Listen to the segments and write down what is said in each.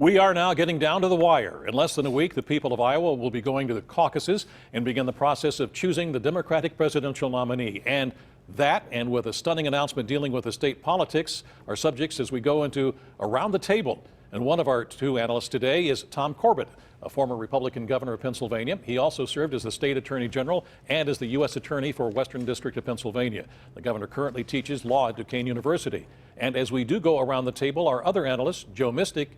We are now getting down to the wire. In less than a week, the people of Iowa will be going to the caucuses and begin the process of choosing the Democratic presidential nominee. And that, and with a stunning announcement dealing with the state politics, are subjects as we go into Around the Table. And one of our two analysts today is Tom Corbett, a former Republican governor of Pennsylvania. He also served as the state attorney general and as the U.S. attorney for Western District of Pennsylvania. The governor currently teaches law at Duquesne University. And as we do go around the table, our other analyst, Joe Mistic,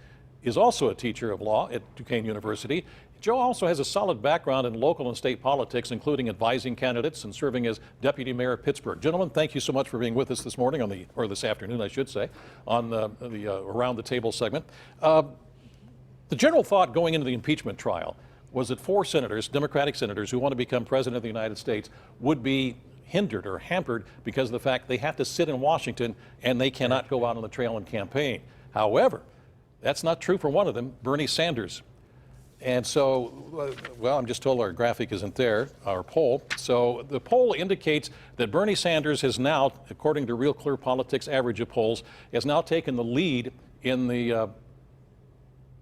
is also a teacher of law at Duquesne University. Joe also has a solid background in local and state politics, including advising candidates and serving as deputy mayor of Pittsburgh. Gentlemen, thank you so much for being with us this morning or this afternoon, I should say, on the Around the Table segment. The general thought going into the impeachment trial was that 4 senators, Democratic senators who want to become president of the United States, would be hindered or hampered because of the fact they have to sit in Washington and they cannot go out on the trail and campaign. However, that's not true for one of them, Bernie Sanders. And so, well, I'm just told our graphic isn't there, our poll. So the poll indicates that Bernie Sanders has now, according to Real Clear Politics average of polls, has now taken the lead in the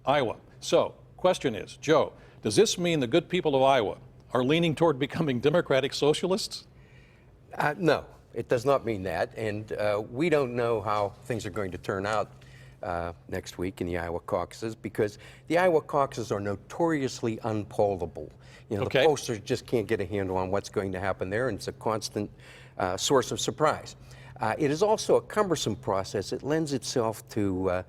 Iowa. So, question is, Joe, does this mean the good people of Iowa are leaning toward becoming Democratic socialists? No, it does not mean that. And we don't know how things are going to turn out next week in the Iowa caucuses, because the Iowa caucuses are notoriously unpollable. You know, Okay. The pollsters just can't get a handle on what's going to happen there, and it's a constant source of surprise. It is also a cumbersome process. It lends itself to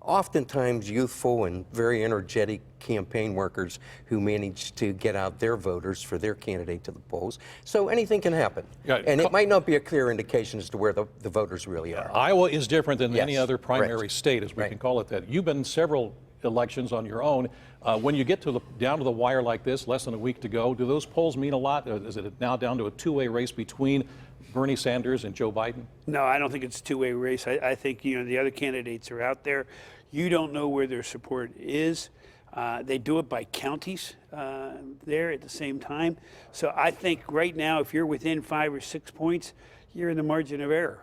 oftentimes youthful and very energetic campaign workers who manage to get out their voters for their candidate to the polls. So anything can happen. Yeah, and it might not be a clear indication as to where the voters really are. Iowa is different than any Yes, other primary correct. state, as we can call it that. You've been in several elections on your own. When you get to down to the wire like this, less than a week to go, do those polls mean a lot? Is it now down to a two-way race between Bernie Sanders and Joe Biden? No, I don't think it's a two-way race. I think, the other candidates are out there. You don't know where their support is. They do it by counties there at the same time. So I think right now, if you're within 5 or 6 points, you're in the margin of error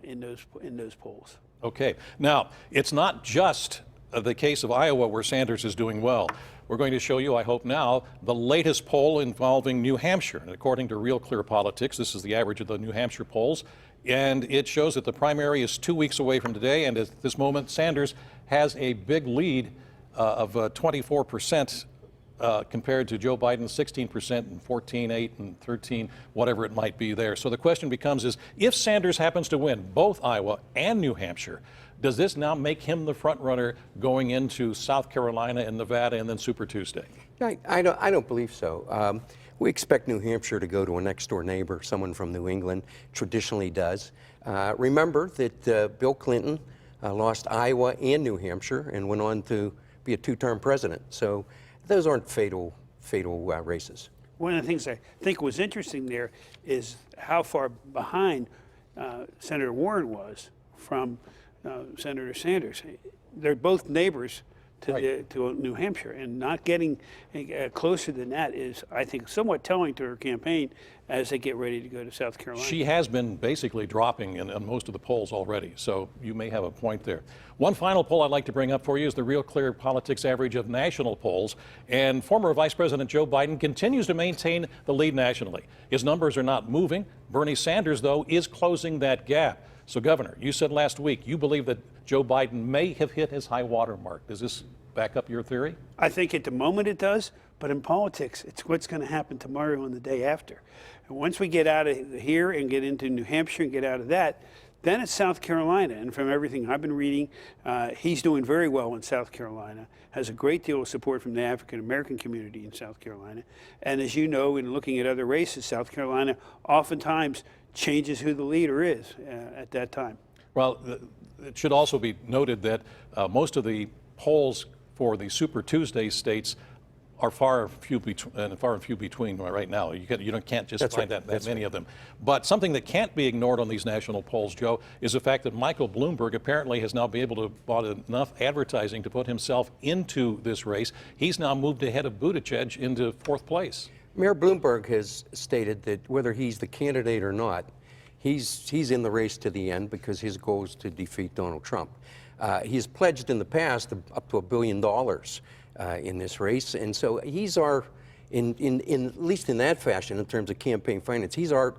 in those polls. Okay. Now, it's not just the case of Iowa where Sanders is doing well. We're going to show you, I hope now, the latest poll involving New Hampshire. And according to Real Clear Politics, this is the average of the New Hampshire polls. And it shows that the primary is 2 weeks away from today. And at this moment, Sanders has a big lead of 24% compared to Joe Biden's 16% and 14.8 and 13, whatever it might be there. So the question becomes is, if Sanders happens to win both Iowa and New Hampshire, does this now make him the front runner going into South Carolina and Nevada and then Super Tuesday? I don't believe so. We expect New Hampshire to go to a next-door neighbor, someone from New England, traditionally does. Remember that Bill Clinton lost Iowa and New Hampshire and went on to be a 2-term president. So those aren't fatal races. One of the things I think was interesting there is how far behind Senator Warren was from Senator Sanders. They're both neighbors to New Hampshire, and not getting closer than that is, I think, somewhat telling to her campaign as they get ready to go to South Carolina. She has been basically dropping in most of the polls already, so you may have a point there. One final poll I'd like to bring up for you is the Real Clear Politics average of national polls, and former Vice President Joe Biden continues to maintain the lead nationally. His numbers are not moving. Bernie Sanders, though, is closing that gap. So, Governor, you said last week you believe that Joe Biden may have hit his high water mark. Does this back up your theory? I think at the moment it does, but in politics, it's what's going to happen tomorrow and the day after. And once we get out of here and get into New Hampshire and get out of that, then it's South Carolina. And from everything I've been reading, he's doing very well in South Carolina, has a great deal of support from the African-American community in South Carolina. And as you know, in looking at other races, South Carolina oftentimes changes who the leader is at that time. Well, it should also be noted that most of the polls for the Super Tuesday states are far and few between right now. You can't just find that many of them. But something that can't be ignored on these national polls, Joe, is the fact that Michael Bloomberg apparently has now been able to bought enough advertising to put himself into this race. He's now moved ahead of Buttigieg into 4th place. Mayor Bloomberg has stated that whether he's the candidate or not, he's in the race to the end because his goal is to defeat Donald Trump. He's pledged in the past up to $1 billion in this race, and so he's our, in at least in that fashion, in terms of campaign finance, he's our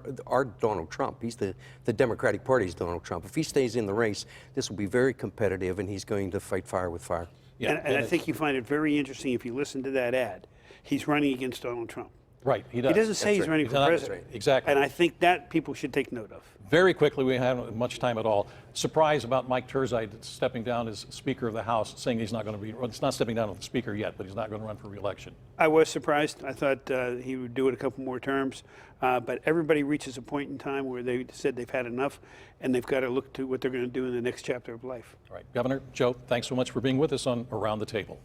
Donald Trump. He's the Democratic Party's Donald Trump. If he stays in the race, this will be very competitive, and he's going to fight fire with fire. Yeah, And I think you find it very interesting if you listen to that ad. He's running against Donald Trump. right, he does. He doesn't say he's right. running He's for not- president. exactly. And I think that people should take note of. Very quickly, we haven't much time at all. Surprise about Mike Turzai stepping down as Speaker of the House, saying he's not going to be, well, he's not stepping down as the Speaker yet, but he's not going to run for re-election. I was surprised. I thought he would do it a couple more terms. But everybody reaches a point in time where they said they've had enough and they've got to look to what they're going to do in the next chapter of life. All right, Governor, Joe, thanks so much for being with us on Around the Table.